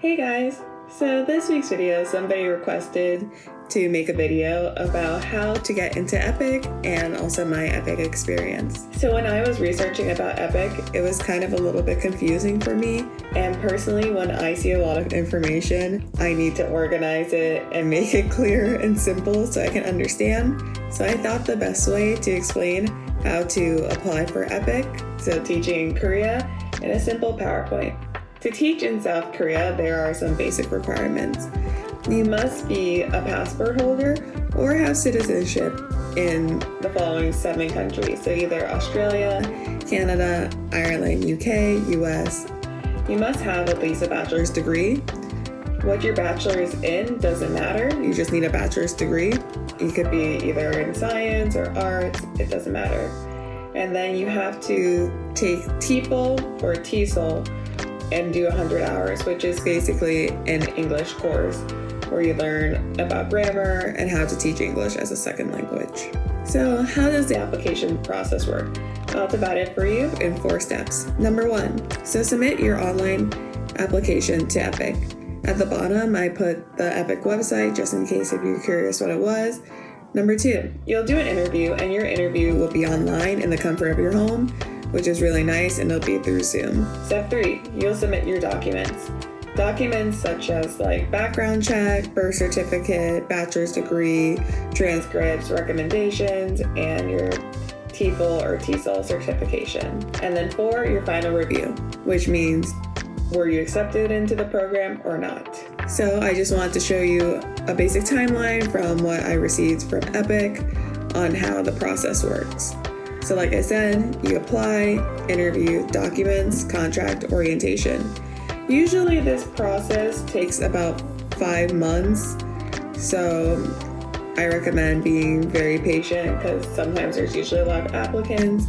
Hey guys! So this week's video, somebody requested to make a video about how to get into EPIK and also my EPIK experience. So when I was researching about EPIK, it was kind of a little bit confusing for me. And personally, when I see a lot of information, I need to organize it and make it clear and simple so I can understand. So I thought the best way to explain how to apply for EPIK, so teaching in Korea, in a simple PowerPoint. To teach in South Korea, there are some basic requirements. You must be a passport holder or have citizenship in the following 7 countries. So either Australia, Canada, Ireland, UK, US. You must have at least a bachelor's degree. What your bachelor's in doesn't matter. You just need a bachelor's degree. You could be either in science or arts. It doesn't matter. And then you have to take TEFL or TESOL and do 100 hours, which is basically an English course where you learn about grammar and how to teach English as a second language. So how does the application process work? I'll divide it for you in 4 steps. Number 1, so submit your online application to EPIK. At the bottom, I put the EPIK website just in case if you're curious what it was. Number 2, you'll do an interview and your interview will be online in the comfort of your home, which is really nice, and it'll be through Zoom. Step 3, you'll submit your documents. Documents such as like background check, birth certificate, bachelor's degree, transcripts, recommendations, and your TEFL or TESOL certification. And then 4, your final review, which means were you accepted into the program or not. So I just wanted to show you a basic timeline from what I received from EPIK on how the process works. So like I said, you apply, interview, documents, contract, orientation. Usually this process takes about 5 months. So I recommend being very patient because sometimes there's usually a lot of applicants.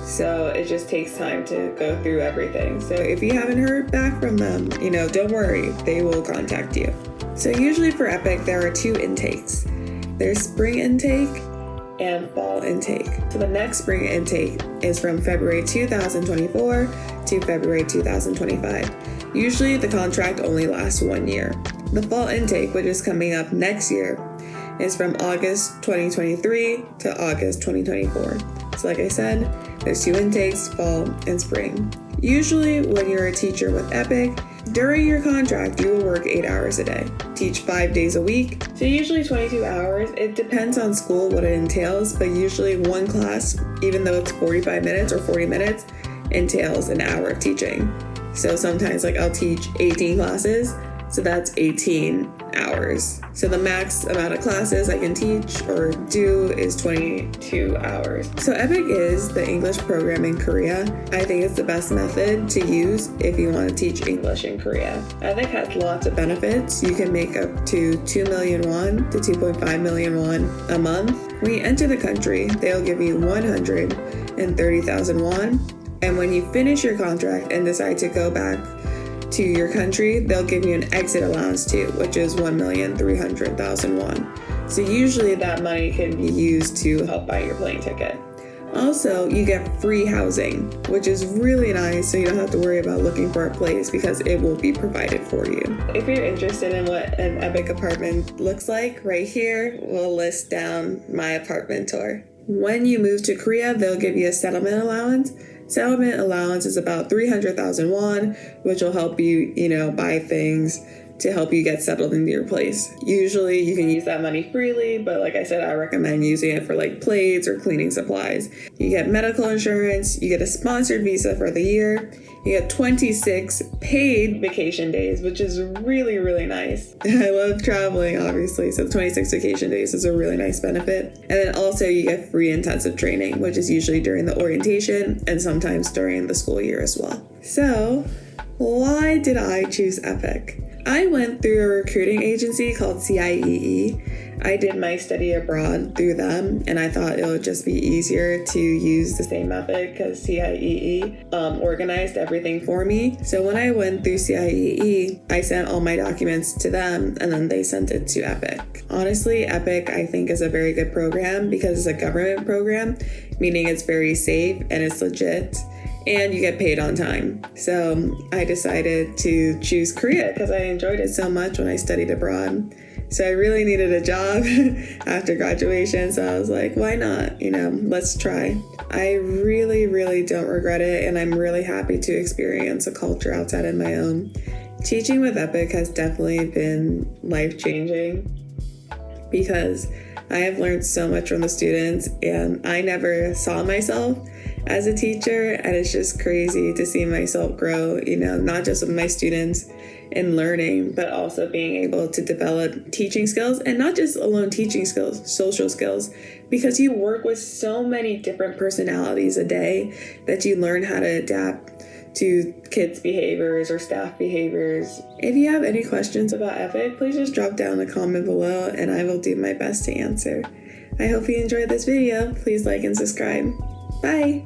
So it just takes time to go through everything. So if you haven't heard back from them, don't worry, they will contact you. So usually for EPIK, there are 2 intakes. There's spring intake and fall intake. So the next spring intake is from February 2024 to February 2025. Usually the contract only lasts 1 year. The fall intake, which is coming up next year, is from August 2023 to August 2024. So like I said, there's 2 intakes, fall and spring. Usually when you're a teacher with EPIK, during your contract, you will work 8 hours a day, teach 5 days a week. So usually 22 hours. It depends on school what it entails, but usually one class, even though it's 45 minutes or 40 minutes, entails an hour of teaching. So sometimes I'll teach 18 classes, so that's 18 hours. So the max amount of classes I can teach or do is 22 hours. So EPIK is the English program in Korea. I think it's the best method to use if you want to teach English in Korea. EPIK has lots of benefits. You can make up to 2 million won to 2.5 million won a month. When you enter the country, they'll give you 130,000 won. And when you finish your contract and decide to go back to your country, they'll give you an exit allowance too, which is 1,300,000 won. So usually that money can be used to help buy your plane ticket. Also, you get free housing, which is really nice, so you don't have to worry about looking for a place because it will be provided for you. If you're interested in what an EPIK apartment looks like, right here, we'll list down my apartment tour. When you move to Korea, they'll give you a settlement allowance. Settlement allowance is about 300,000 won, which will help you, buy things to help you get settled into your place. Usually you can use that money freely, but like I said, I recommend using it for plates or cleaning supplies. You get medical insurance, you get a sponsored visa for the year, you get 26 paid vacation days, which is really, really nice. I love traveling, obviously, so 26 vacation days is a really nice benefit. And then also you get free intensive training, which is usually during the orientation and sometimes during the school year as well. So why did I choose EPIK? I went through a recruiting agency called CIEE. I did my study abroad through them, and I thought it would just be easier to use the same method because CIEE organized everything for me. So when I went through CIEE, I sent all my documents to them, and then they sent it to EPIK. Honestly, EPIK I think is a very good program because it's a government program, meaning it's very safe and it's legit. and you get paid on time. So I decided to choose Korea because I enjoyed it so much when I studied abroad. So I really needed a job after graduation. So I was like, why not? Let's try. I really, really don't regret it. And I'm really happy to experience a culture outside of my own. Teaching with EPIK has definitely been life-changing because I have learned so much from the students, and I never saw myself as a teacher, and it's just crazy to see myself grow, not just with my students in learning, but also being able to develop teaching skills, and not just alone teaching skills, social skills, because you work with so many different personalities a day that you learn how to adapt to kids' behaviors or staff behaviors. If you have any questions about EPIK, please just drop down a comment below and I will do my best to answer. I hope you enjoyed this video. Please like and subscribe. Bye!